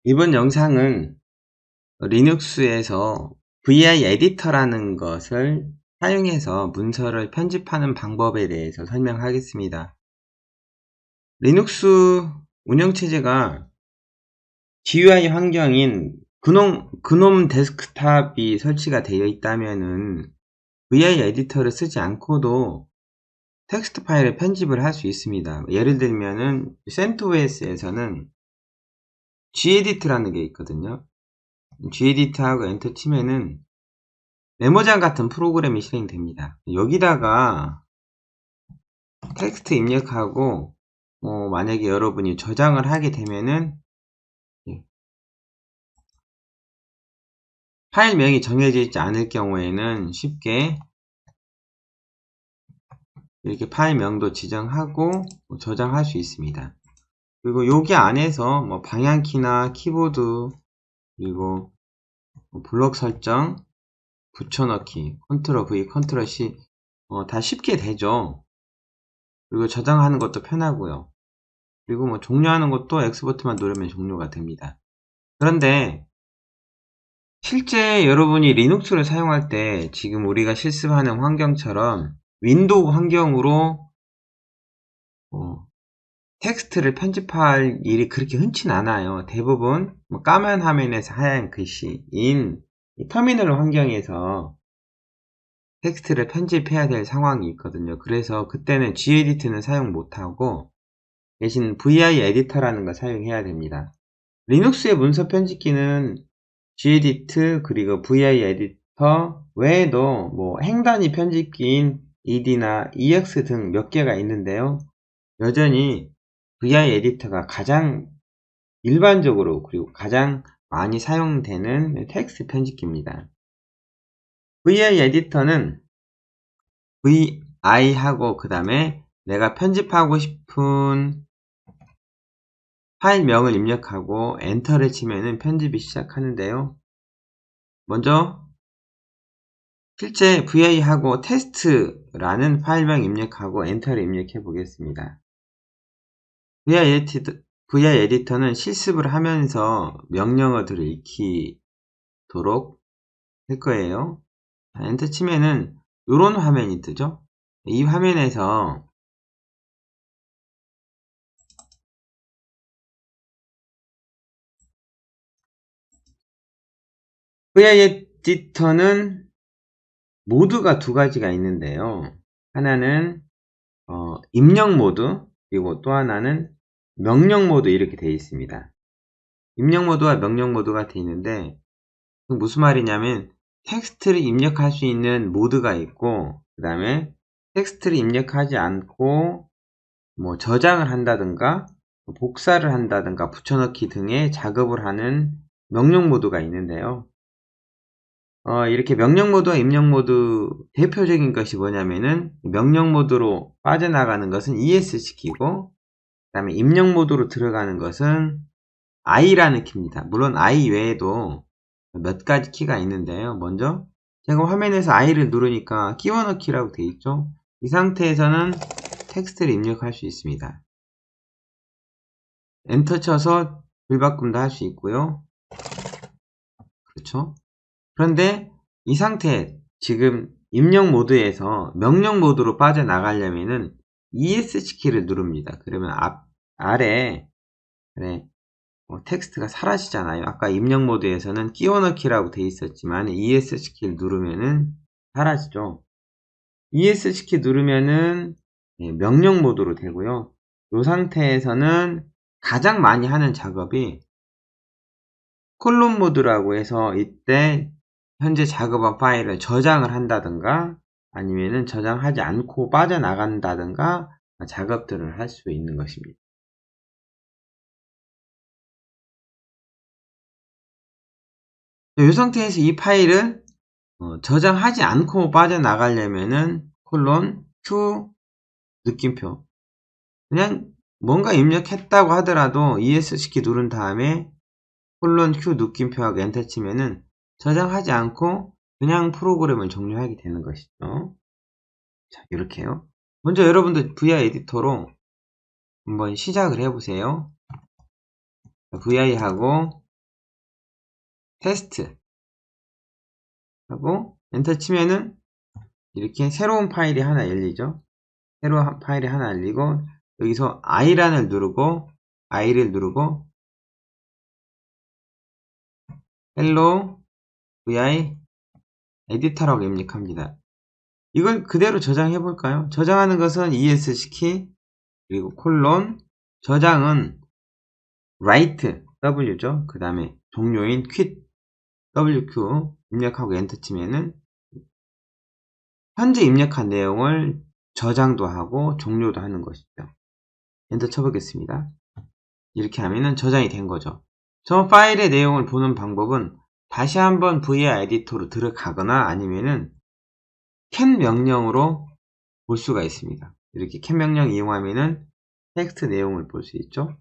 이번 영상은 리눅스에서 VI 에디터라는 것을 사용해서 문서를 편집하는 방법에 대해서 설명하겠습니다. 리눅스 운영체제가 GUI 환경인 그놈 데스크탑이 설치가 되어 있다면은 VI 에디터를 쓰지 않고도 텍스트 파일을 편집을 할 수 있습니다. 예를 들면은 CentOS에서는 Gedit라는 게 있거든요. Gedit하고 엔터 치면은 메모장 같은 프로그램이 실행됩니다. 여기다가 텍스트 입력하고 만약에 여러분이 저장을 하게 되면은 파일명이 정해져 있지 않을 경우에는 쉽게 이렇게 파일명도 지정하고 저장할 수 있습니다. 그리고 여기 안에서 방향키나 키보드 그리고 블록 설정 붙여넣기 컨트롤 V 컨트롤 C 다 쉽게 되죠. 그리고 저장하는 것도 편하고요. 그리고 종료하는 것도 X 버튼만 누르면 종료가 됩니다. 그런데 실제 여러분이 리눅스를 사용할 때 지금 우리가 실습하는 환경처럼 윈도우 환경으로 텍스트를 편집할 일이 그렇게 흔치는 않아요. 대부분 까만 화면에서 하얀 글씨인 터미널 환경에서 텍스트를 편집해야 될 상황이 있거든요. 그래서 그때는 Gedit는 사용 못하고 대신 VI 에디터라는 걸 사용해야 됩니다. 리눅스의 문서 편집기는 Gedit 그리고 VI 에디터 외에도 행단위 편집기인 ed나 ex 등 몇 개가 있는데요. 여전히 VI 에디터가 가장 일반적으로 그리고 가장 많이 사용되는 텍스트 편집기입니다. VI 에디터는 VI하고 그 다음에 내가 편집하고 싶은 파일명을 입력하고 엔터를 치면은 편집이 시작하는데요. 먼저 실제 VI하고 테스트라는 파일명 입력하고 엔터를 입력해 보겠습니다. VI 에디터는 실습을 하면서 명령어들을 익히도록 할 거예요. 엔터 치면은 이런 화면이 뜨죠. 이 화면에서 VI 에디터는 모드가 두 가지가 있는데요. 하나는 입력 모드 그리고 또 하나는 명령 모드 이렇게 되어 있습니다. 입력 모드와 명령 모드가 되어 있는데 무슨 말이냐면 텍스트를 입력할 수 있는 모드가 있고 그 다음에 텍스트를 입력하지 않고 저장을 한다든가 복사를 한다든가 붙여넣기 등의 작업을 하는 명령 모드가 있는데요. 이렇게 명령 모드와 입력 모드 대표적인 것이 뭐냐면은 명령 모드로 빠져나가는 것은 ES 시키고 그 다음에 입력 모드로 들어가는 것은 I라는 키입니다. 물론 I 외에도 몇 가지 키가 있는데요. 먼저 제가 화면에서 I를 누르니까 끼워넣기라고 되어 있죠. 이 상태에서는 텍스트를 입력할 수 있습니다. 엔터 쳐서 불바꿈도 할 수 있고요. 그렇죠? 그런데 이 상태 지금 입력 모드에서 명령 모드로 빠져나가려면은 ESC 키를 누릅니다. 그러면 아래 텍스트가 사라지잖아요. 아까 입력 모드에서는 끼워넣기라고 되어 있었지만 ESC 키를 누르면은 사라지죠. ESC 키 누르면은 명령 모드로 되고요. 이 상태에서는 가장 많이 하는 작업이 콜론 모드라고 해서 이때 현재 작업한 파일을 저장을 한다든가 아니면은 저장하지 않고 빠져나간다든가 작업들을 할 수 있는 것입니다. 이 상태에서 이 파일을 저장하지 않고 빠져나가려면은 콜론 Q 느낌표 그냥 뭔가 입력했다고 하더라도 ESC 누른 다음에 콜론 Q 느낌표하고 엔터 치면은 저장하지 않고 그냥 프로그램을 종료하게 되는 것이죠. 자, 이렇게요. 먼저 여러분들 VI 에디터로 한번 시작을 해보세요. VI하고 테스트 하고 엔터 치면은 이렇게 새로운 파일이 하나 열리죠. 새로운 파일이 하나 열리고 여기서 I를 누르고 hello vi 에디터라고 입력합니다. 이걸 그대로 저장해 볼까요? 저장하는 것은 ESC 그리고 콜론 저장은 write W죠. 그 다음에 종료인 quit WQ 입력하고 엔터 치면은 현재 입력한 내용을 저장도 하고 종료도 하는 것이죠. 엔터 쳐보겠습니다. 이렇게 하면은 저장이 된 거죠. 저 파일의 내용을 보는 방법은 다시 한번 VI 에디터로 들어가거나 아니면은 캔 명령으로 볼 수가 있습니다. 이렇게 캔 명령 이용하면은 텍스트 내용을 볼 수 있죠.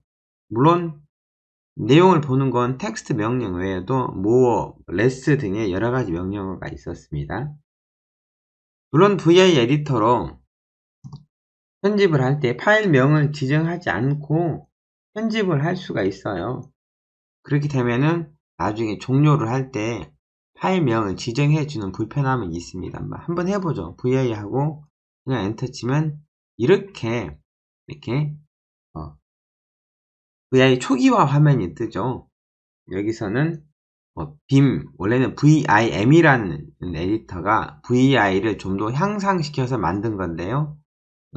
물론 내용을 보는 건 텍스트 명령 외에도 more, less 등의 여러가지 명령어가 있었습니다. 물론 VI 에디터로 편집을 할 때 파일명을 지정하지 않고 편집을 할 수가 있어요. 그렇게 되면은 나중에 종료를 할 때 파일명을 지정해주는 불편함은 있습니다. 한번 해보죠. VI 하고 그냥 엔터 치면 이렇게 VI 초기화 화면이 뜨죠. 여기서는 빔, 원래는 VIM이라는 에디터가 VI를 좀 더 향상시켜서 만든 건데요.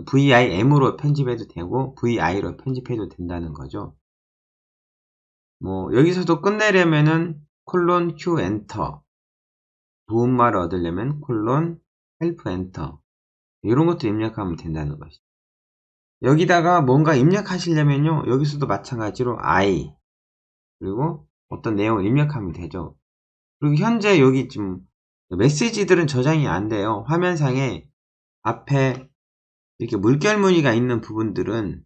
VIM으로 편집해도 되고 VI로 편집해도 된다는 거죠. 여기서도 끝내려면은 콜론 Q 엔터, 도움말을 얻으려면 콜론 헬프 엔터 이런 것도 입력하면 된다는 것이죠. 여기다가 뭔가 입력하시려면요, 여기서도 마찬가지로 I 그리고 어떤 내용을 입력하면 되죠. 그리고 현재 여기 지금 메시지들은 저장이 안 돼요. 화면상에 앞에 이렇게 물결 무늬가 있는 부분들은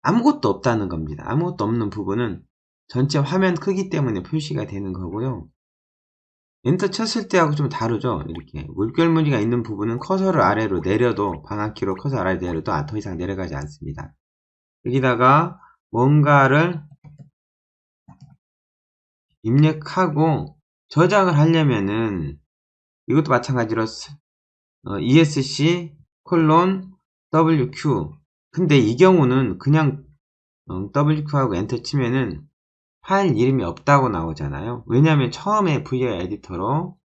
아무것도 없다는 겁니다. 아무것도 없는 부분은 전체 화면 크기 때문에 표시가 되는 거고요. 엔터 쳤을 때하고 좀 다르죠. 이렇게 물결 무늬가 있는 부분은 커서를 아래로 내려도 방향키로 커서 아래로 내려도 더 이상 내려가지 않습니다. 여기다가 뭔가를 입력하고 저장을 하려면은 이것도 마찬가지로 ESC 콜론 WQ 근데 이 경우는 그냥 WQ하고 엔터 치면은 파일 이름이 없다고 나오잖아요. 왜냐하면 처음에 VI 에디터로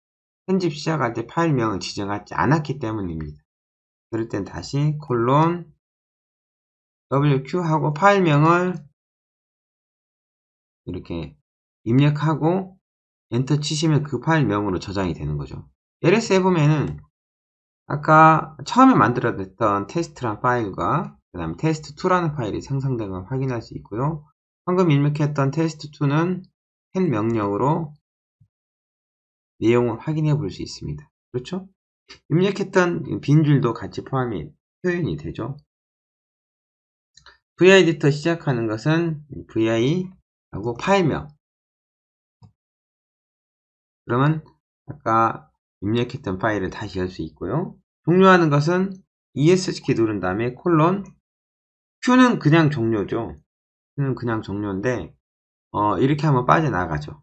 편집 시작할 때 파일명을 지정하지 않았기 때문입니다. 그럴 땐 다시 콜론 WQ 하고 파일명을 이렇게 입력하고 엔터 치시면 그 파일명으로 저장이 되는 거죠. LS 해보면은 아까 처음에 만들어냈던 테스트란 파일과 그 다음에 테스트2라는 파일이 생성된 걸 확인할 수 있고요. 방금 입력했던 테스트2는 캔 명령으로 내용을 확인해 볼 수 있습니다. 그렇죠? 입력했던 빈줄도 같이 표현이 되죠. VI 에디터 시작하는 것은 VI 하고 파일명 그러면 아까 입력했던 파일을 다시 열 수 있고요. 종료하는 것은 ESC 누른 다음에 콜론 Q는 그냥 종료죠. Q는 그냥 종료인데 이렇게 하면 빠져나가죠.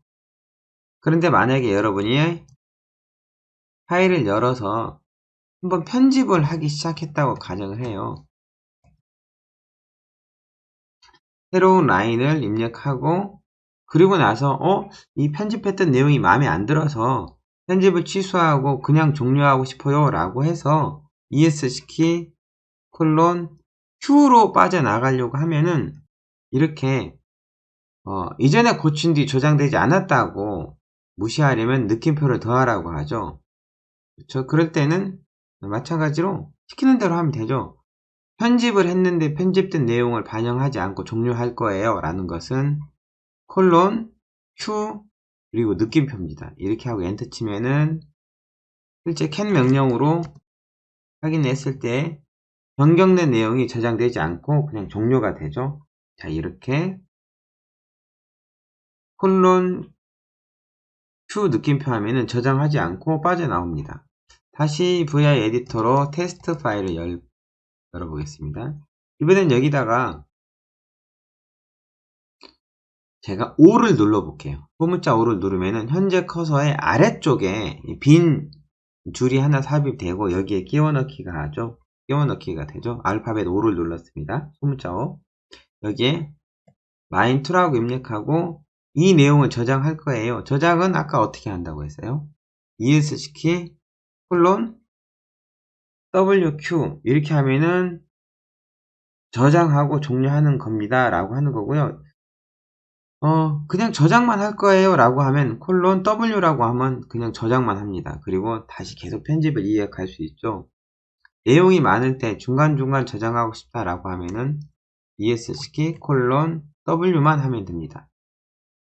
그런데 만약에 여러분이 파일을 열어서 한번 편집을 하기 시작했다고 가정을 해요. 새로운 라인을 입력하고 그리고 나서 이 편집했던 내용이 마음에 안 들어서 편집을 취소하고 그냥 종료하고 싶어요 라고 해서 ESC 콜론 Q로 빠져나가려고 하면은 이렇게 이전에 고친 뒤 저장되지 않았다고 무시하려면 느낌표를 더하라고 하죠. 그렇죠? 그럴 때는 마찬가지로 시키는 대로 하면 되죠. 편집을 했는데 편집된 내용을 반영하지 않고 종료할 거예요 라는 것은 콜론 Q 그리고 느낌표입니다. 이렇게 하고 엔터 치면은 실제 캔 명령으로 확인했을 때 변경된 내용이 저장되지 않고 그냥 종료가 되죠. 자, 이렇게 콜론 Q 느낌표 하면은 저장하지 않고 빠져나옵니다. 다시 VI 에디터로 테스트 파일을 열어보겠습니다. 이번엔 여기다가 제가 O를 눌러볼게요. 소문자 O를 누르면은 현재 커서의 아래쪽에 빈 줄이 하나 삽입되고 여기에 끼워넣기가 되죠. 알파벳 O를 눌렀습니다. 소문자 O. 여기에 line2라고 입력하고 이 내용을 저장할 거예요. 저장은 아까 어떻게 한다고 했어요? ESC 콜론 WQ 이렇게 하면은 저장하고 종료하는 겁니다 라고 하는 거고요. 그냥 저장만 할 거예요 라고 하면 콜론 W라고 하면 그냥 저장만 합니다. 그리고 다시 계속 편집을 이어갈 수 있죠. 내용이 많을 때 중간중간 저장하고 싶다 라고 하면은 ESC 콜론 W만 하면 됩니다.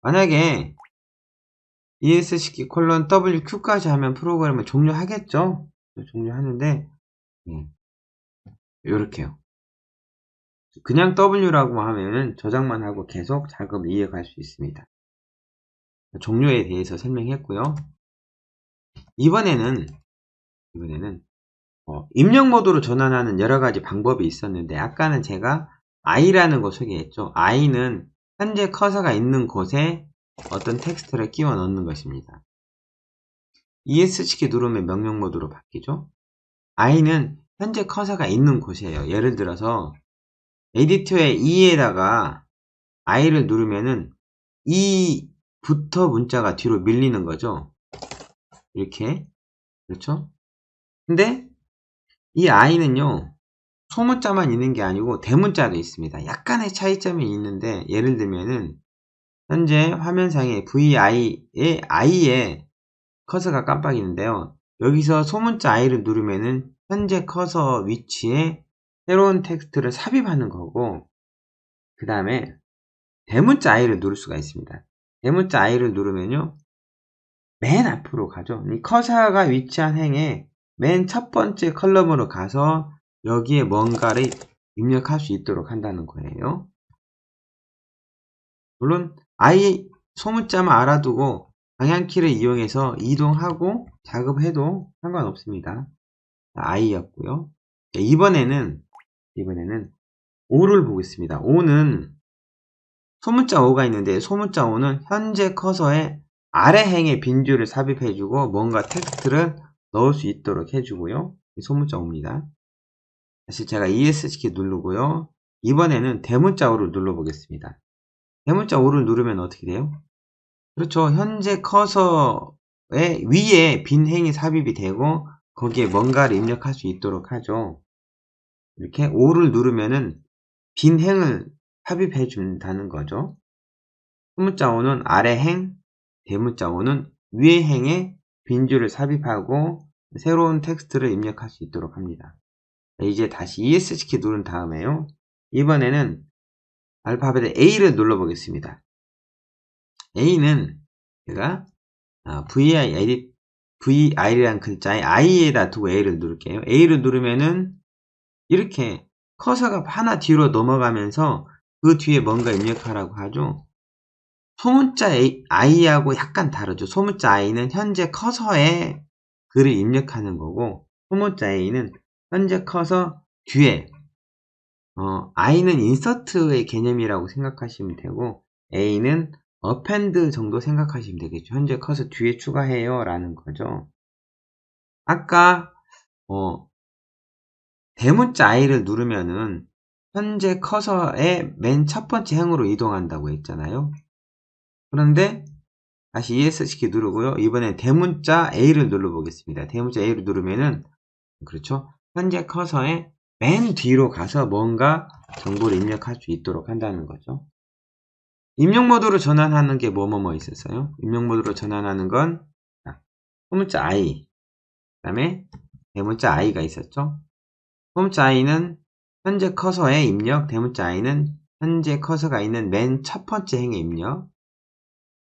만약에 ESC 콜론 WQ까지 하면 프로그램을 종료하겠죠. 종료하는데 이렇게요. 그냥 W라고 하면은 저장만 하고 계속 작업을 이어갈 수 있습니다. 종료에 대해서 설명했고요. 이번에는 입력 모드로 전환하는 여러가지 방법이 있었는데 아까는 제가 I라는 거 소개했죠. I는 현재 커서가 있는 곳에 어떤 텍스트를 끼워 넣는 것입니다. ESC 누르면 명령 모드로 바뀌죠. I는 현재 커서가 있는 곳이에요. 예를 들어서 에디터의 E에다가 I를 누르면은 E부터 문자가 뒤로 밀리는 거죠. 이렇게. 그렇죠? 근데 이 I는요, 소문자만 있는 게 아니고 대문자도 있습니다. 약간의 차이점이 있는데, 예를 들면은, 현재 화면상에 VI의 I에 커서가 깜빡이는데요. 여기서 소문자 I를 누르면은, 현재 커서 위치에 새로운 텍스트를 삽입하는 거고, 그 다음에 대문자 I를 누를 수가 있습니다. 대문자 I를 누르면요, 맨 앞으로 가죠. 이 커서가 위치한 행에 맨 첫 번째 컬럼으로 가서 여기에 뭔가를 입력할 수 있도록 한다는 거예요. 물론 I 소문자만 알아두고 방향키를 이용해서 이동하고 작업해도 상관없습니다. I였고요. 이번에는 O를 보겠습니다. O는 소문자 O가 있는데 소문자 O는 현재 커서에 아래 행에 빈줄을 삽입해주고 뭔가 텍스트를 넣을 수 있도록 해주고요. 소문자 O입니다. 다시 제가 ESC 누르고요. 이번에는 대문자 O를 눌러보겠습니다. 대문자 O를 누르면 어떻게 돼요? 그렇죠. 현재 커서의 위에 빈 행이 삽입이 되고 거기에 뭔가를 입력할 수 있도록 하죠. 이렇게 O를 누르면은 빈 행을 삽입해 준다는 거죠. 소문자 O는 아래 행, 대문자 O는 위의 행에 빈줄을 삽입하고 새로운 텍스트를 입력할 수 있도록 합니다. 이제 다시 ESC 누른 다음에요. 이번에는 알파벳 A를 눌러보겠습니다. A는 제가 VI라는 글자에 I에다 두고 A를 누를게요. A를 누르면은 이렇게 커서가 하나 뒤로 넘어가면서 그 뒤에 뭔가 입력하라고 하죠. 소문자 I하고 약간 다르죠. 소문자 I는 현재 커서에 글을 입력하는 거고 소문자 A는 현재 커서 뒤에 I는 인서트의 개념이라고 생각하시면 되고 A는 append 정도 생각하시면 되겠죠. 현재 커서 뒤에 추가해요 라는 거죠. 아까 대문자 I를 누르면은 현재 커서의 맨 첫 번째 행으로 이동한다고 했잖아요. 그런데 다시 ESC 누르고요. 이번엔 대문자 A를 눌러보겠습니다. 대문자 A를 누르면은 그렇죠. 현재 커서의 맨 뒤로 가서 뭔가 정보를 입력할 수 있도록 한다는 거죠. 입력 모드로 전환하는 게 뭐뭐뭐 있었어요? 입력 모드로 전환하는 건 소문자 I, 그 다음에 대문자 I가 있었죠. 소문자 I는 현재 커서의 입력, 대문자 I는 현재 커서가 있는 맨 첫 번째 행의 입력,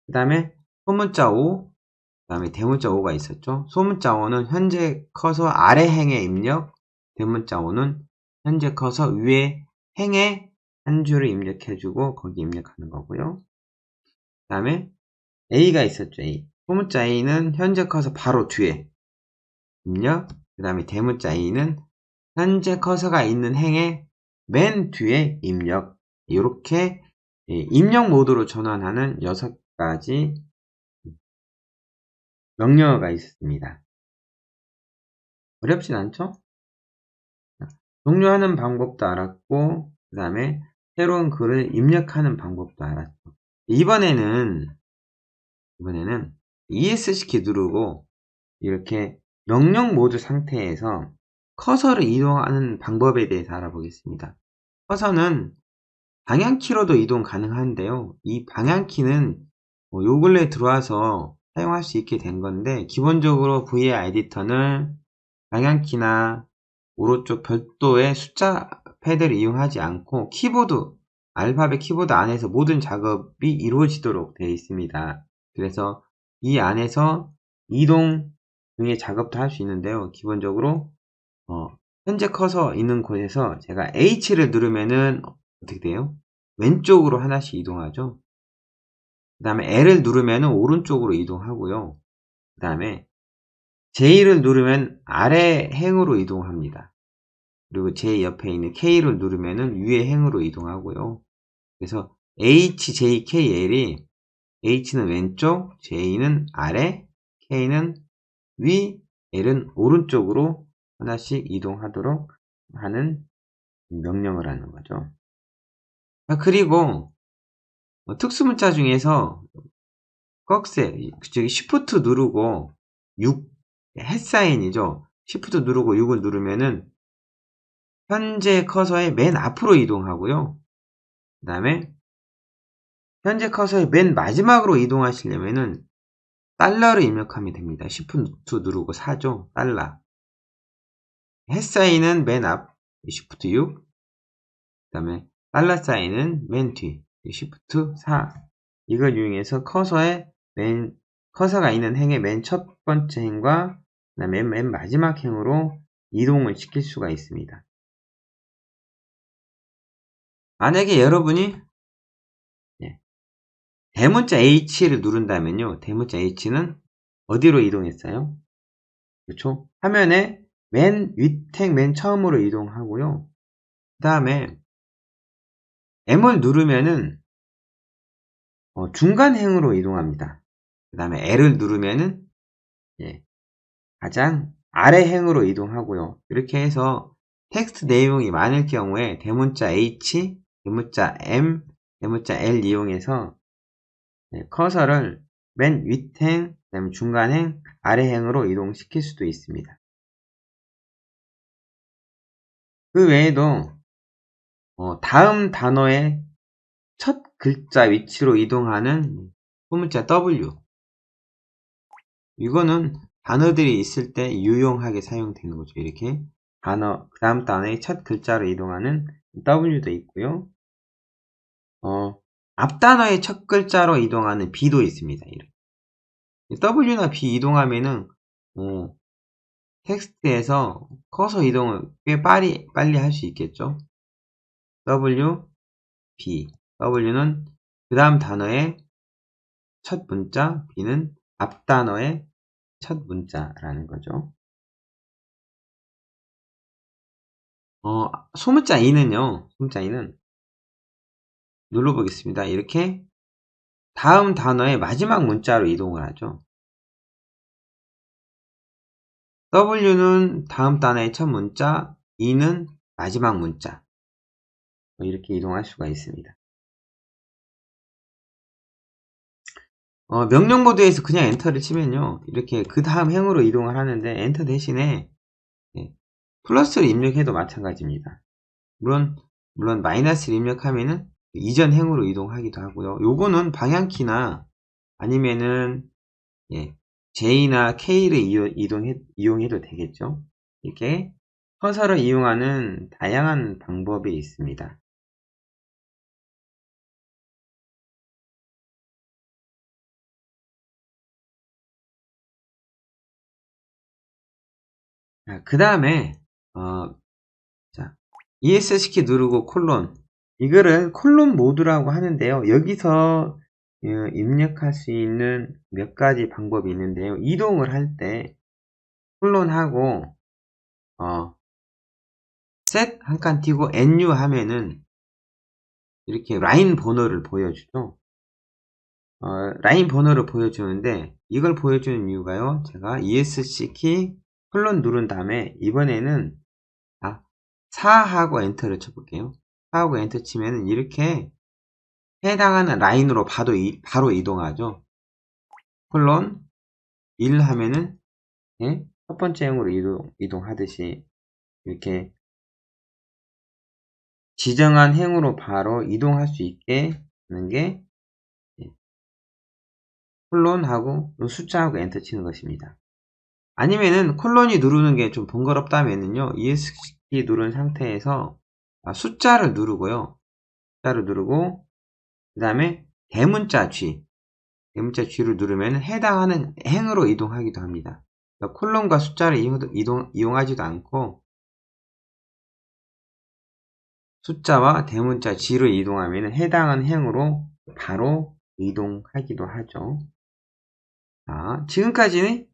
그 다음에 소문자 O, 그 다음에 대문자 O가 있었죠. 소문자 O는 현재 커서 아래 행의 입력, 대문자 O는 현재 커서 위에 행의 한 줄을 입력해주고 거기 입력하는 거고요. 그 다음에 A가 있었죠. A. 소문자 A는 현재 커서 바로 뒤에 입력, 그 다음에 대문자 A는 현재 커서가 있는 행의 맨 뒤에 입력. 이렇게 입력 모드로 전환하는 6가지 명령어가 있습니다. 어렵진 않죠? 종료하는 방법도 알았고, 그 다음에 새로운 글을 입력하는 방법도 알았죠. 이번에는 ESC 키 누르고 이렇게 명령 모드 상태에서 커서를 이동하는 방법에 대해서 알아보겠습니다. 커서는 방향키로도 이동 가능한데요. 이 방향키는 요 근래에 들어와서 사용할 수 있게 된 건데, 기본적으로 VI 에디터는 방향키나 오른쪽 별도의 숫자 패드를 이용하지 않고 알파벳 키보드 안에서 모든 작업이 이루어지도록 되어 있습니다. 그래서 이 안에서 이동 등의 작업도 할 수 있는데요. 기본적으로 현재 커서 있는 곳에서 제가 H를 누르면은 어떻게 돼요? 왼쪽으로 하나씩 이동하죠. 그 다음에 L을 누르면은 오른쪽으로 이동하고요. 그 다음에 J를 누르면 아래 행으로 이동합니다. 그리고 J 옆에 있는 K를 누르면은 위에 행으로 이동하고요. 그래서 H, J, K, L이 H는 왼쪽, J는 아래, K는 위, L은 오른쪽으로 하나씩 이동하도록 하는 명령을 하는 거죠. 그리고 특수문자 중에서 꺽쇠, 저기 Shift 누르고 6, 햇사인이죠. Shift 누르고 6을 누르면은 현재 커서의 맨 앞으로 이동하고요. 그 다음에 현재 커서의 맨 마지막으로 이동하시려면은 달러를 입력하면 됩니다. Shift 누르고 4죠. 달러. 햇사인은 맨 앞, Shift 6. 그 다음에 달러 사인은 맨 뒤, Shift 4. 이걸 이용해서 커서가 있는 행의 맨 첫 번째 행과 그다음에 맨 마지막 행으로 이동을 시킬 수가 있습니다. 만약에 여러분이 대문자 H를 누른다면요. 대문자 H는 어디로 이동했어요? 그렇죠? 화면에 맨 윗행 맨 처음으로 이동하고요. 그 다음에 M을 누르면은 중간행으로 이동합니다. 그 다음에 L을 누르면은 가장 아래 행으로 이동하고요. 이렇게 해서 텍스트 내용이 많을 경우에 대문자 H, 대문자 M, 대문자 L 이용해서 커서를 맨 윗행, 그다음에 중간행, 아래행으로 이동시킬 수도 있습니다. 그 외에도 다음 단어의 첫 글자 위치로 이동하는 소문자 W, 이거는 단어들이 있을 때 유용하게 사용되는 거죠. 이렇게 그 다음 단어의 첫 글자로 이동하는 W도 있고요. 앞 단어의 첫 글자로 이동하는 B도 있습니다. 이렇게. W나 B 이동하면은 텍스트에서 커서 이동을 꽤 빨리 할 수 있겠죠. W, B. W는 그 다음 단어의 첫 문자, B는 앞 단어의 첫 문자라는 거죠. 소문자 E는요, 소문자 E는 눌러보겠습니다. 이렇게 다음 단어의 마지막 문자로 이동을 하죠. W는 다음 단어의 첫 문자, E는 마지막 문자. 이렇게 이동할 수가 있습니다. 명령 모드에서 그냥 엔터를 치면요, 이렇게 그 다음 행으로 이동을 하는데 엔터 대신에 플러스를 입력해도 마찬가지입니다. 물론 마이너스를 입력하면은 이전 행으로 이동하기도 하고요. 요거는 방향키나 아니면은 J나 K를 이용해도 되겠죠. 이렇게 커서를 이용하는 다양한 방법이 있습니다. 그 다음에 ESC 키 누르고 콜론, 이거를 콜론 모드라고 하는데요. 여기서 입력할 수 있는 몇 가지 방법이 있는데요. 이동을 할 때 콜론하고 셋 한 칸 띄고 NU 하면은 이렇게 라인 번호를 보여주죠. 라인 번호를 보여주는데 이걸 보여주는 이유가요. 제가 ESC 키 콜론 누른 다음에 이번에는 4하고 엔터를 쳐볼게요. 4하고 엔터 치면은 이렇게 해당하는 라인으로 바로 이동하죠. 콜론 1 하면은 첫 번째 행으로 이동하듯이 이렇게 지정한 행으로 바로 이동할 수 있게 하는 게 콜론하고 숫자하고 엔터 치는 것입니다. 아니면은 콜론이 누르는 게 좀 번거롭다면은요, ESC 누른 상태에서 숫자를 누르고요. 숫자를 누르고 그 다음에 대문자 G를 누르면 해당하는 행으로 이동하기도 합니다. 그러니까 콜론과 숫자를 이용하지도 않고 숫자와 대문자 G를 이동하면 해당하는 행으로 바로 이동하기도 하죠. 지금까지는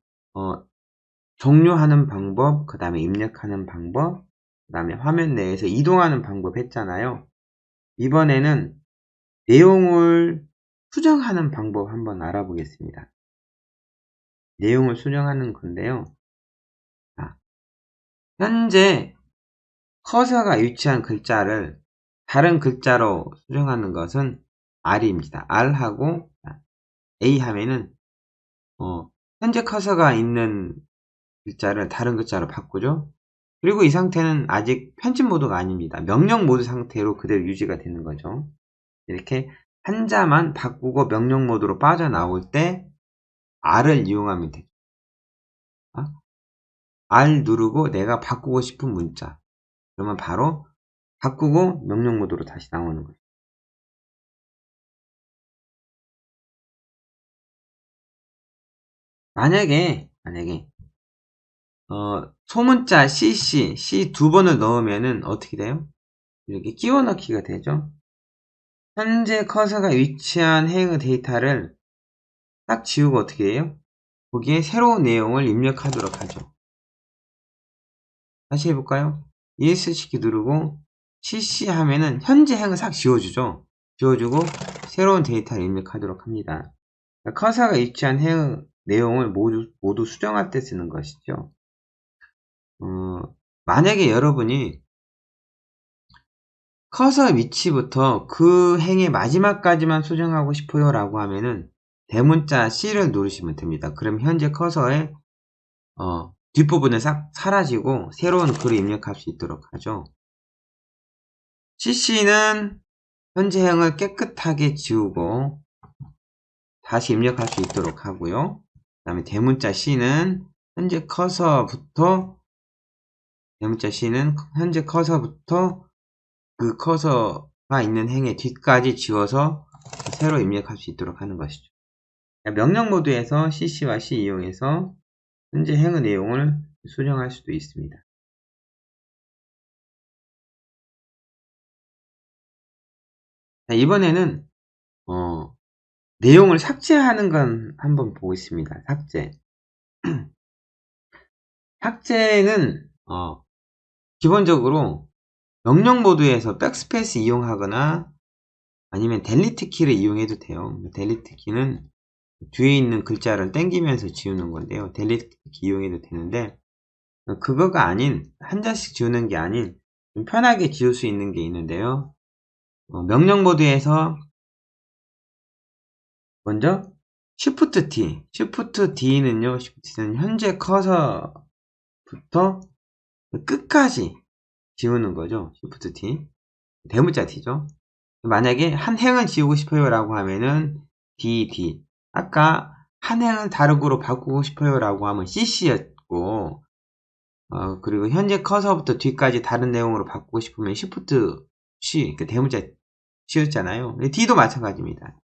종료하는 방법, 그 다음에 입력하는 방법, 그 다음에 화면 내에서 이동하는 방법 했잖아요. 이번에는 내용을 수정하는 방법 한번 알아보겠습니다. 내용을 수정하는 건데요. 현재 커서가 위치한 글자를 다른 글자로 수정하는 것은 R입니다. R하고 A 하면은 현재 커서가 있는 글자를 다른 글자로 바꾸죠. 그리고 이 상태는 아직 편집 모드가 아닙니다. 명령 모드 상태로 그대로 유지가 되는 거죠. 이렇게 한자만 바꾸고 명령 모드로 빠져나올 때 R을 이용하면 되죠. R 누르고 내가 바꾸고 싶은 문자. 그러면 바로 바꾸고 명령 모드로 다시 나오는 거죠. 만약에 소문자 C 두 번을 넣으면은 어떻게 돼요? 이렇게 끼워 넣기가 되죠. 현재 커서가 위치한 행의 데이터를 딱 지우고 어떻게 해요? 거기에 새로운 내용을 입력하도록 하죠. 다시 해볼까요? ESC 키 누르고 CC 하면은 현재 행을 싹 지워주죠. 지워주고 새로운 데이터를 입력하도록 합니다. 커서가 위치한 행의 내용을 모두 수정할 때 쓰는 것이죠. 만약에 여러분이 커서 위치부터 그 행의 마지막까지만 수정하고 싶어요 라고 하면은 대문자 C를 누르시면 됩니다. 그럼 현재 커서의 뒷부분은 싹 사라지고 새로운 글을 입력할 수 있도록 하죠. CC는 현재 행을 깨끗하게 지우고 다시 입력할 수 있도록 하고요. 그 다음에 대문자 C는 현재 커서부터 그 커서가 있는 행의 뒤까지 지워서 새로 입력할 수 있도록 하는 것이죠. 명령 모드에서 CC와 C 이용해서 현재 행의 내용을 수정할 수도 있습니다. 이번에는 내용을 삭제하는 건 한번 보겠습니다. 삭제는 기본적으로 명령 모드에서 백스페이스 이용하거나 아니면 델리트 키를 이용해도 돼요. 델리트 키는 뒤에 있는 글자를 땡기면서 지우는 건데요. 델리트 키 이용해도 되는데 그거가 아닌 한자씩 지우는 게 아닌 좀 편하게 지울 수 있는 게 있는데요. 명령 모드에서 먼저 Shift D는요. Shift는 현재 커서부터 끝까지 지우는 거죠. Shift D 대문자 D죠. 만약에 한 행을 지우고 싶어요 라고 하면은 D 아까 한 행을 다른 거로 바꾸고 싶어요 라고 하면 CC였고 그리고 현재 커서부터 뒤까지 다른 내용으로 바꾸고 싶으면 Shift C 그 대문자 C였잖아요. D도 마찬가지입니다.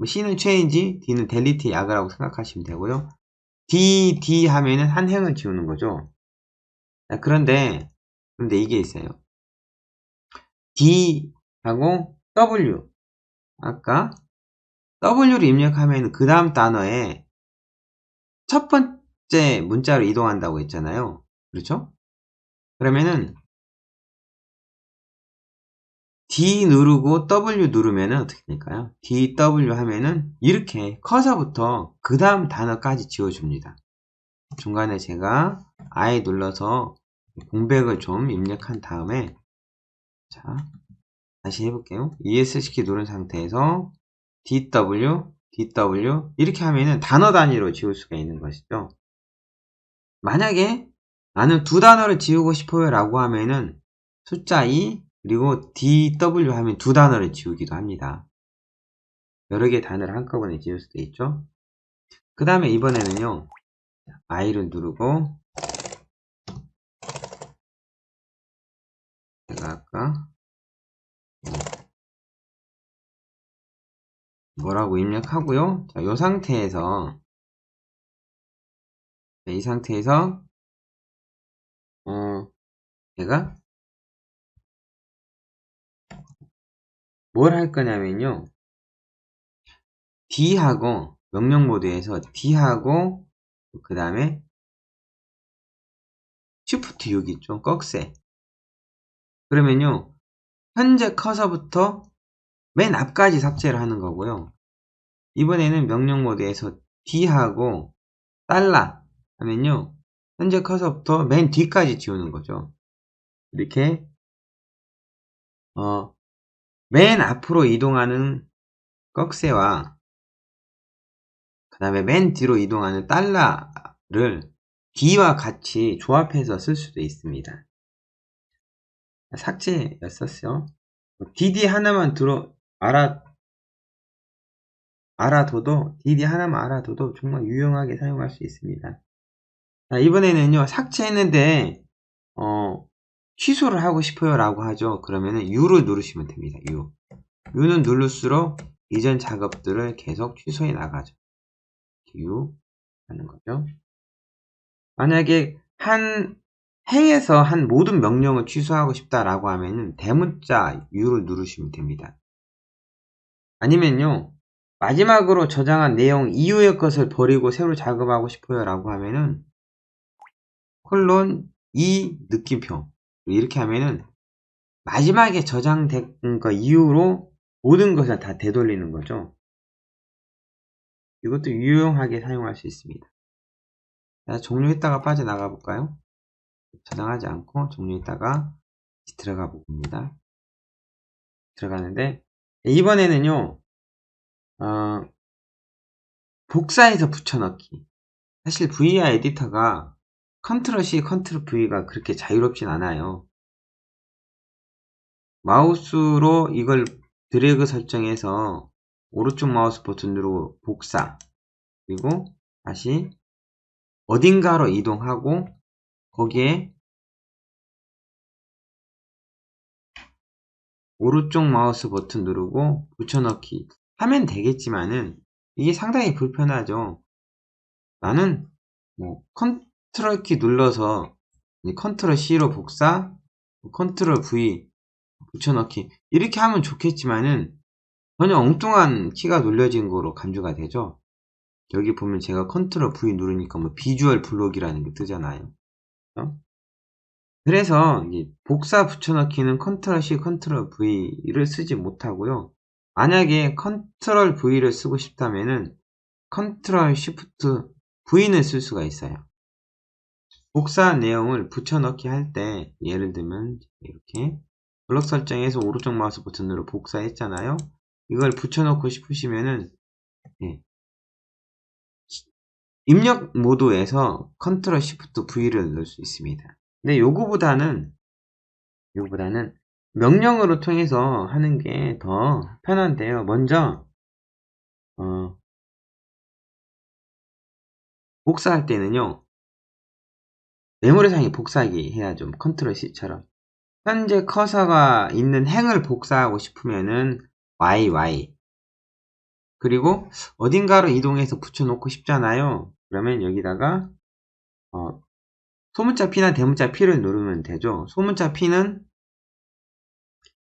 C는 change, D는 delete 약이라고 생각하시면 되고요. D 하면은 한 행을 지우는 거죠. 그런데 이게 있어요. D하고 W 아까 W를 입력하면 그 다음 단어에 첫 번째 문자로 이동한다고 했잖아요. 그렇죠? 그러면은 D 누르고 W 누르면은 어떻게 될까요? DW 하면은 이렇게 커서부터 그 다음 단어까지 지워줍니다. 중간에 제가 I 눌러서 공백을 좀 입력한 다음에, 자, 다시 해볼게요. ESC 누른 상태에서 DW, 이렇게 하면은 단어 단위로 지울 수가 있는 것이죠. 만약에 나는 두 단어를 지우고 싶어요 라고 하면은 숫자 2 그리고 DW 하면 두 단어를 지우기도 합니다. 여러 개의 단어를 한꺼번에 지울 수도 있죠. 그 다음에 이번에는요, I를 누르고, 제가 아까 뭐라고 입력하고요. 자, 이 상태에서, 이 상태에서 제가 뭘 할 거냐면요, D하고 명령 모드에서 D하고 그 다음에 Shift 6 있죠, 꺽쇠. 그러면요, 현재 커서부터 맨 앞까지 삭제를 하는 거고요. 이번에는 명령 모드에서 D하고 달러 하면요, 현재 커서부터 맨 뒤까지 지우는 거죠. 이렇게 맨 앞으로 이동하는 꺽쇠와 그 다음에 맨 뒤로 이동하는 달러를 D와 같이 조합해서 쓸 수도 있습니다. 삭제였었어요. DD 하나만 알아둬도, DD 하나만 알아둬도 정말 유용하게 사용할 수 있습니다. 자, 이번에는요, 삭제했는데, 취소를 하고 싶어요 라고 하죠. 그러면은 U를 누르시면 됩니다. U는 누를수록 이전 작업들을 계속 취소해 나가죠. U 하는 거죠. 만약에 한 행에서 한 모든 명령을 취소하고 싶다라고 하면은 대문자 U를 누르시면 됩니다. 아니면요, 마지막으로 저장한 내용 이후의 것을 버리고 새로 작업하고 싶어요 라고 하면은 콜론 이 느낌표 이렇게 하면은 마지막에 저장된 거 이후로 모든 것을 다 되돌리는 거죠. 이것도 유용하게 사용할 수 있습니다. 자, 종료했다가 빠져나가 볼까요? 저장하지 않고 종료했다가 들어가 봅니다. 들어가는데 이번에는요, 복사해서 붙여넣기. 사실 VI 에디터가 컨트롤 C, 컨트롤 V가 그렇게 자유롭진 않아요. 마우스로 이걸 드래그 설정해서 오른쪽 마우스 버튼 누르고 복사, 그리고 다시 어딘가로 이동하고 거기에 오른쪽 마우스 버튼 누르고 붙여넣기 하면 되겠지만은 이게 상당히 불편하죠. 나는 뭐 컨트롤 키 눌러서 컨트롤 C로 복사, 컨트롤 V 붙여넣기 이렇게 하면 좋겠지만은 전혀 엉뚱한 키가 눌려진 거로 간주가 되죠. 여기 보면 제가 컨트롤 V 누르니까 뭐 비주얼 블록이라는 게 뜨잖아요. 그래서 복사 붙여넣기는 컨트롤 C, 컨트롤 V를 쓰지 못하고요. 만약에 컨트롤 V를 쓰고 싶다면은 컨트롤 Shift V는 쓸 수가 있어요. 복사한 내용을 붙여넣기 할 때 예를 들면 이렇게 블록 설정에서 오른쪽 마우스 버튼으로 복사했잖아요. 이걸 붙여넣고 싶으시면은 입력 모드에서 컨트롤 Shift V를 넣을 수 있습니다. 근데 요거보다는 명령으로 통해서 하는 게 더 편한데요. 먼저 복사할 때는요, 메모리상에 복사하기 해야죠. 컨트롤 C처럼. 현재 커서가 있는 행을 복사하고 싶으면은 YY. 그리고 어딘가로 이동해서 붙여놓고 싶잖아요. 그러면 여기다가 소문자 P나 대문자 P를 누르면 되죠. 소문자 P는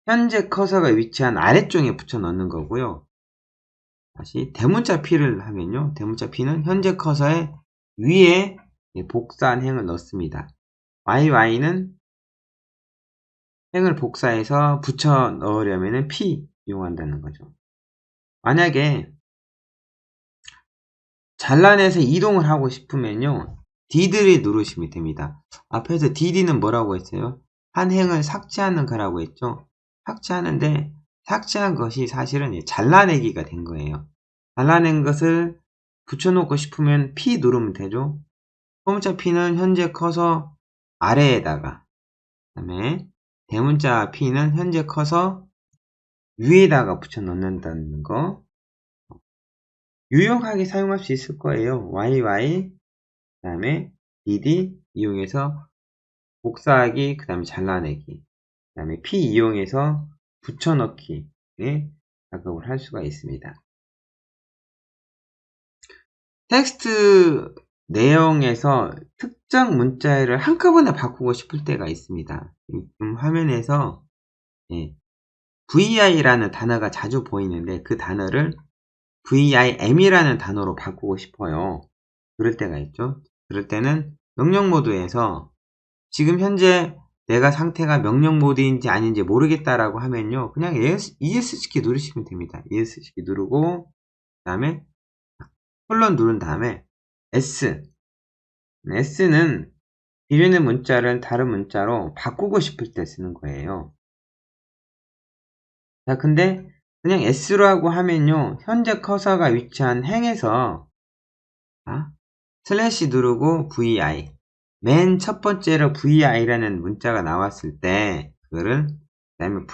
현재 커서가 위치한 아래쪽에 붙여 넣는 거고요. 다시 대문자 P를 하면요, 대문자 P는 현재 커서의 위에 복사한 행을 넣습니다. YY는 행을 복사해서 붙여 넣으려면 P 이용한다는 거죠. 만약에 잘라내서 이동을 하고 싶으면요, D를 누르시면 됩니다. 앞에서 DD는 뭐라고 했어요? 한 행을 삭제하는 거라고 했죠. 삭제하는데 삭제한 것이 사실은 잘라내기가 된 거예요. 잘라낸 것을 붙여놓고 싶으면 P 누르면 되죠. 소문자 P는 현재 커서 아래에다가, 그 다음에 대문자 P는 현재 커서 위에다가 붙여 넣는다는 거. 유용하게 사용할 수 있을 거예요. YY, 그 다음에 DD 이용해서 복사하기, 그 다음에 잘라내기, 그 다음에 P 이용해서 붙여넣기의 작업을 할 수가 있습니다. 텍스트 내용에서 특정 문자열을 한꺼번에 바꾸고 싶을 때가 있습니다. 지금 화면에서 VI라는 단어가 자주 보이는데 그 단어를 VIM이라는 단어로 바꾸고 싶어요. 그럴 때가 있죠. 그럴 때는 명령 모드에서 지금 현재 내가 상태가 명령 모드인지 아닌지 모르겠다라고 하면요, 그냥 ESC 키 누르시면 됩니다. ESC 키 누르고, 그 다음에 콜론 누른 다음에 S는 기존의 문자를 다른 문자로 바꾸고 싶을 때 쓰는 거예요. 자, 근데 그냥 S라고 하면요, 현재 커서가 위치한 행에서 슬래시 누르고 VI, 맨 첫 번째로 VI라는 문자가 나왔을 때 그거를, 그 다음에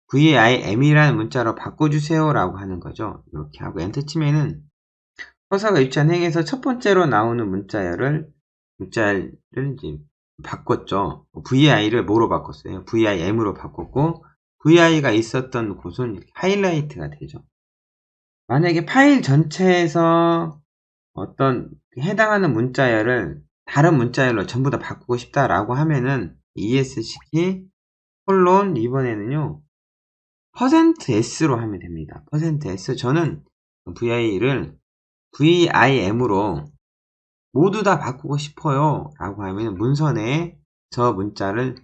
VIM이라는 문자로 바꿔주세요 라고 하는 거죠. 이렇게 하고 엔터 치면은 커서가 위치한 행에서 첫 번째로 나오는 문자를 이제 바꿨죠. VI를 뭐로 바꿨어요? VIM으로 바꿨고, VI가 있었던 곳은 이렇게 하이라이트가 되죠. 만약에 파일 전체에서 어떤 해당하는 문자열을 다른 문자열로 전부 다 바꾸고 싶다라고 하면은 ESC 키 콜론 이번에는요 %S로 하면 됩니다. %S. 저는 VI를 VIM으로 모두 다 바꾸고 싶어요 라고 하면 문선에 저 문자를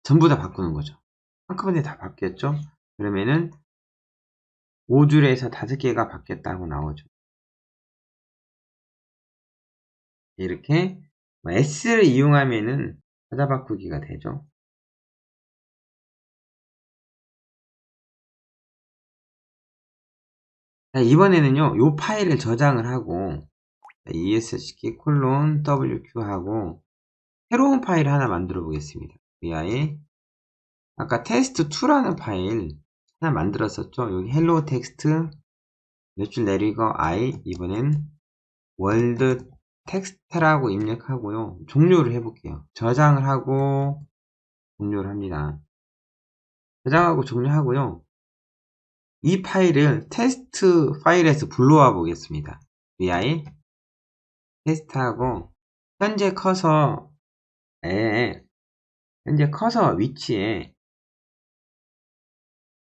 전부 다 바꾸는 거죠. 한꺼번에 다 바뀌었죠. 그러면은 5줄에서 5개가 바뀌었다고 나오죠. 이렇게 S를 이용하면은 찾아 바꾸기가 되죠. 자, 이번에는요, 요 파일을 저장을 하고 ESC 콜론 WQ 하고 새로운 파일 하나 만들어 보겠습니다. vi 아까 test2라는 파일 하나 만들었었죠. 여기 헬로 텍스트 몇 줄 내리고 I, 이번엔 월드 텍스트라고 입력하고요. 종료를 해볼게요. 저장을 하고 종료를 합니다. 저장하고 종료하고요. 이 파일을 테스트 파일에서 불러와 보겠습니다. vi 테스트하고 현재 커서에 현재 커서 위치에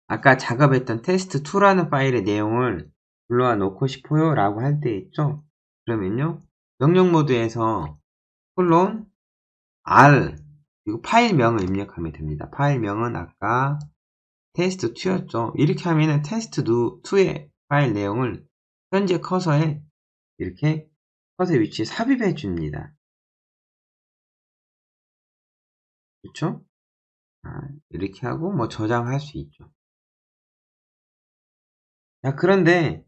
아까 작업했던 test2라는 파일의 내용을 불러와 놓고 싶어요 라고 할 때 있죠. 그러면요, 명령 모드에서 콜론 R 그리고 파일명을 입력하면 됩니다. 파일명은 아까 test2였죠. 이렇게 하면은 test2의 파일 내용을 현재 커서에 이렇게 커서 위치에 삽입해 줍니다. 그렇죠? 이렇게 하고 뭐 저장할 수 있죠. 자, 그런데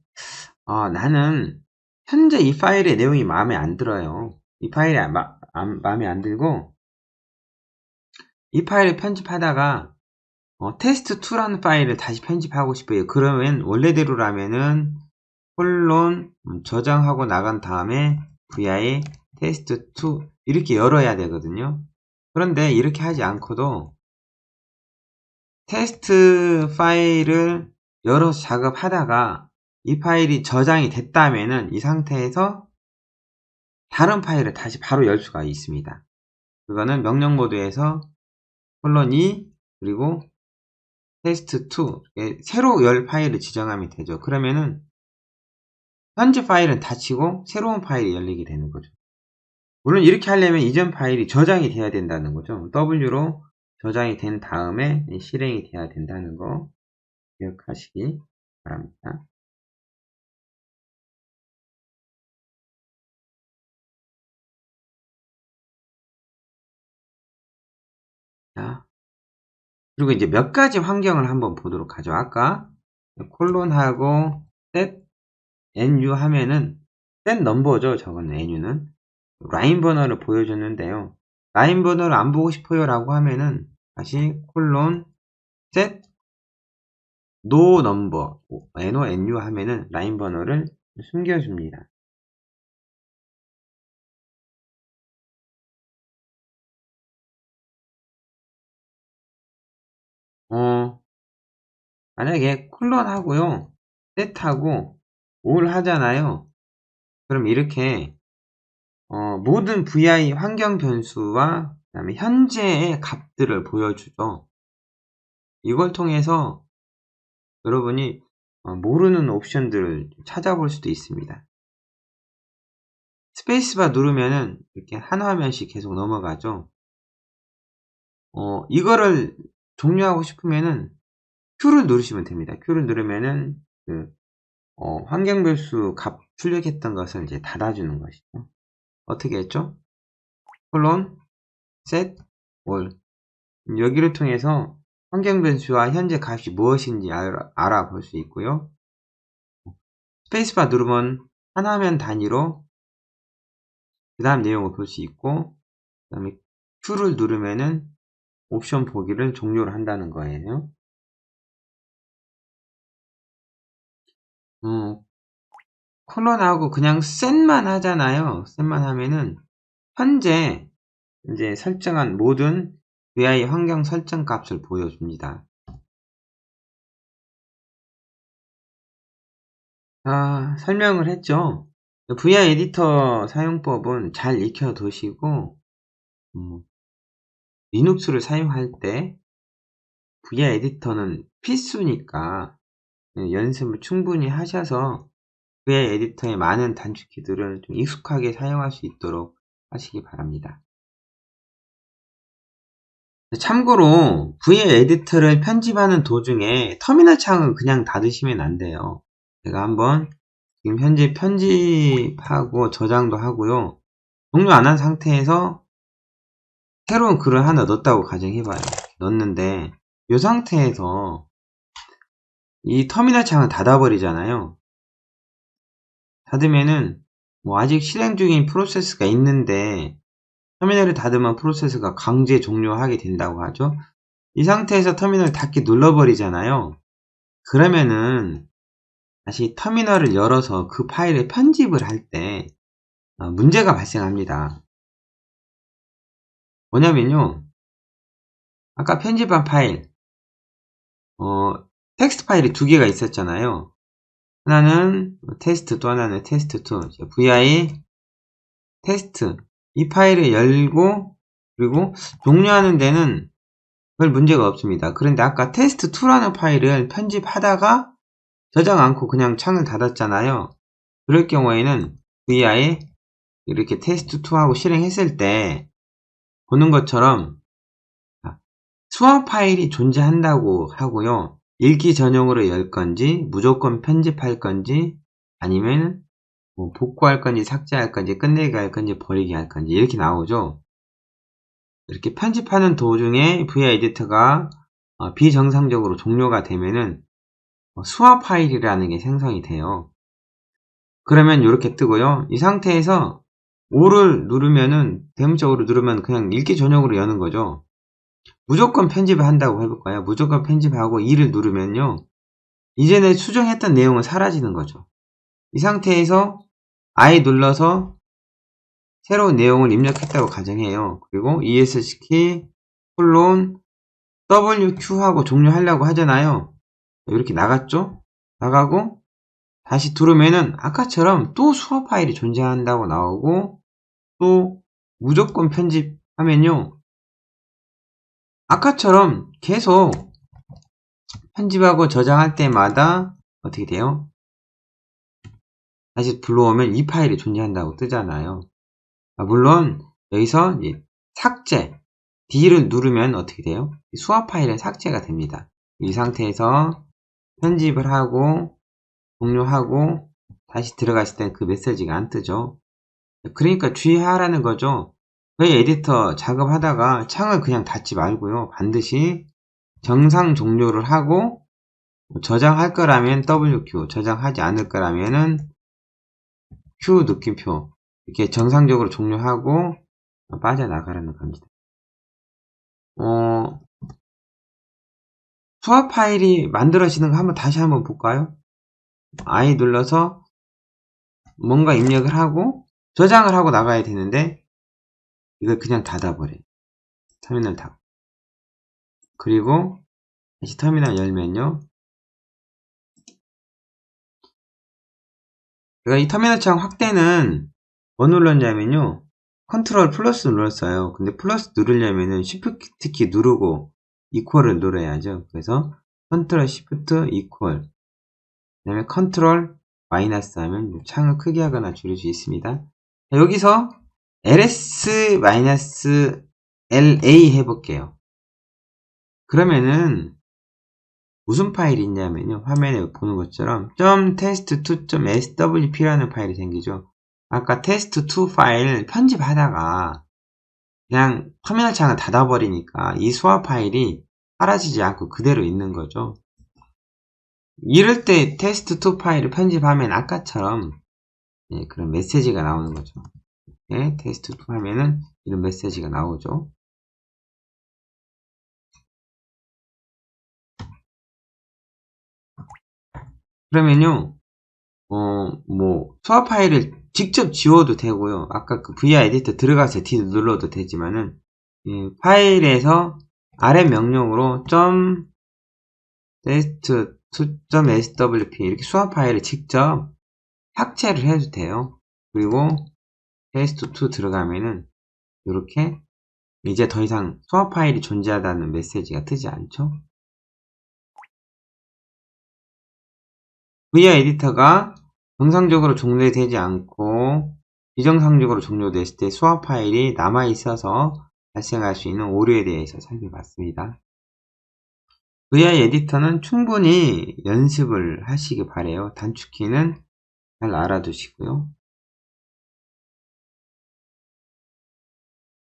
나는 현재 이 파일의 내용이 마음에 안 들어요. 이 파일이 마음에 안 들고 이 파일을 편집하다가 test2라는 파일을 다시 편집하고 싶어요. 그러면 원래대로라면은 콜론 저장하고 나간 다음에 vi test2 이렇게 열어야 되거든요. 그런데 이렇게 하지 않고도 테스트 파일을 열어서 작업하다가 이 파일이 저장이 됐다면은 이 상태에서 다른 파일을 다시 바로 열 수가 있습니다. 그거는 명령 모드에서 콜론 2 그리고 test2 새로 열 파일을 지정하면 되죠. 그러면은 현재 파일은 닫히고 새로운 파일이 열리게 되는 거죠. 물론 이렇게 하려면 이전 파일이 저장이 돼야 된다는 거죠. W로 저장이 된 다음에 실행이 돼야 된다는 거 기억하시기 바랍니다. 자, 그리고 이제 몇 가지 환경을 한번 보도록 하죠. 아까 콜론하고 set nu 하면은 set 넘버죠. 저거는 nu는 라인 번호를 보여줬는데요. 라인 번호를 안 보고 싶어요 라고 하면은 다시 콜론 set no number no nu 하면은 라인 번호를 숨겨줍니다. 만약에 콜론 하고요 set 하고 all 하잖아요. 그럼 이렇게 모든 vi 환경 변수와 그다음에 현재의 값들을 보여주죠. 이걸 통해서 여러분이 모르는 옵션들을 찾아볼 수도 있습니다. 스페이스바 누르면은 이렇게 한 화면씩 계속 넘어가죠. 이거를 종료하고 싶으면은 Q를 누르시면 됩니다. Q를 누르면은 환경 변수 값 출력했던 것을 이제 닫아주는 것이죠. 어떻게 했죠? 콜론 set all 여기를 통해서 환경 변수와 현재 값이 무엇인지 알아볼 수 있고요. 스페이스바 누르면 한 화면 단위로 그 다음 내용을 볼 수 있고 그 다음에 Q를 누르면은 옵션 보기를 종료를 한다는 거예요. 콜론하고 그냥 set만 하잖아요. set만 하면은 현재 이제 설정한 모든 vi 환경 설정 값을 보여줍니다. 설명을 했죠. vi 에디터 사용법은 잘 익혀두시고 리눅스를 사용할 때 vi 에디터는 필수니까 연습을 충분히 하셔서 vi 에디터의 많은 단축키들을 좀 익숙하게 사용할 수 있도록 하시기 바랍니다. 참고로 vi 에디터를 편집하는 도중에 터미널 창은 그냥 닫으시면 안 돼요. 제가 한번 지금 현재 편집하고 저장도 하고요. 종료 안 한 상태에서 새로운 글을 하나 넣었다고 가정해봐요. 넣었는데 이 상태에서 이 터미널 창을 닫아버리잖아요. 닫으면은 아직 실행 중인 프로세스가 있는데 터미널을 닫으면 프로세스가 강제 종료하게 된다고 하죠. 이 상태에서 터미널을 닫기 눌러버리잖아요. 그러면은 다시 터미널을 열어서 그 파일을 편집을 할 때 문제가 발생합니다. 뭐냐면요. 아까 편집한 파일 텍스트 파일이 두 개가 있었잖아요. 하나는 테스트 또 하나는 테스트2 vi 테스트 이 파일을 열고 그리고 종료하는 데는 별 문제가 없습니다. 그런데 아까 테스트2라는 파일을 편집하다가 저장 않고 그냥 창을 닫았잖아요. 그럴 경우에는 vi 이렇게 테스트2하고 실행했을 때 보는 것처럼 수화 파일이 존재한다고 하고요. 읽기 전용으로 열 건지 무조건 편집할 건지 아니면 복구할 건지 삭제할 건지 끝내기 할 건지 버리기 할 건지 이렇게 나오죠. 이렇게 편집하는 도중에 vi 에디터가 비정상적으로 종료가 되면은 수화 파일이라는 게 생성이 돼요. 그러면 이렇게 뜨고요. 이 상태에서 5를 누르면은 대문자로 누르면 그냥 읽기 전용으로 여는 거죠. 무조건 편집을 한다고 해볼까요? 무조건 편집하고 2를 누르면요. 이전에 수정했던 내용은 사라지는 거죠. 이 상태에서 I 눌러서 새로운 내용을 입력했다고 가정해요. 그리고 ESC 콜론 WQ하고 종료하려고 하잖아요. 이렇게 나갔죠? 나가고 다시 들어오면은 아까처럼 또 수화 파일이 존재한다고 나오고 또 무조건 편집하면요. 아까처럼 계속 편집하고 저장할 때마다 어떻게 돼요? 다시 불러오면 이 파일이 존재한다고 뜨잖아요. 물론 여기서 이제 삭제 D를 누르면 어떻게 돼요? 수화 파일은 삭제가 됩니다. 이 상태에서 편집을 하고 종료하고 다시 들어갔을 땐 그 메시지가 안 뜨죠. 그러니까 주의하라는 거죠. 저희 에디터 작업하다가 창을 그냥 닫지 말고요. 반드시 정상 종료를 하고 저장할 거라면 WQ, 저장하지 않을 거라면은 Q 느낌표 이렇게 정상적으로 종료하고 빠져나가라는 겁니다. 수화 파일이 만들어지는 거 다시 한번 볼까요? I 눌러서 뭔가 입력을 하고 저장을 하고 나가야 되는데 이걸 그냥 닫아버려요. 터미널 닫고 그리고 다시 터미널 열면요. 제가 이 터미널 창 확대는 뭐 눌렀냐면요. 컨트롤 플러스 눌렀어요. 근데 플러스 누르려면은 Shift 키 누르고 이퀄을 눌러야죠. 그래서 컨트롤 Shift 이퀄 그 다음에 컨트롤 마이너스 하면 창을 크게 하거나 줄일 수 있습니다. 여기서 ls-la 해볼게요. 그러면은 무슨 파일이 있냐면요. 화면에 보는 것처럼 test2.swp라는 파일이 생기죠. 아까 test2 파일 편집하다가 그냥 터미널 창을 닫아버리니까 이 수화 파일이 사라지지 않고 그대로 있는 거죠. 이럴 때 test2 파일을 편집하면 아까처럼 그런 메시지가 나오는 거죠. test2 하면은 이런 메시지가 나오죠. 그러면요, 수화 파일을 직접 지워도 되고요. 아까 그 VI 에디터 들어가서 D 눌러도 되지만은, 파일에서 아래 명령으로 test2.swp 이렇게 수화 파일을 직접 삭제를 해도 돼요. 그리고 test2 들어가면은, 이렇게 이제 더 이상 수화 파일이 존재하다는 메시지가 뜨지 않죠. VI 에디터가 정상적으로 종료되지 않고 비정상적으로 종료됐을 때 수화 파일이 남아있어서 발생할 수 있는 오류에 대해서 살펴봤습니다. VI 에디터는 충분히 연습을 하시기 바래요. 단축키는 잘 알아두시고요.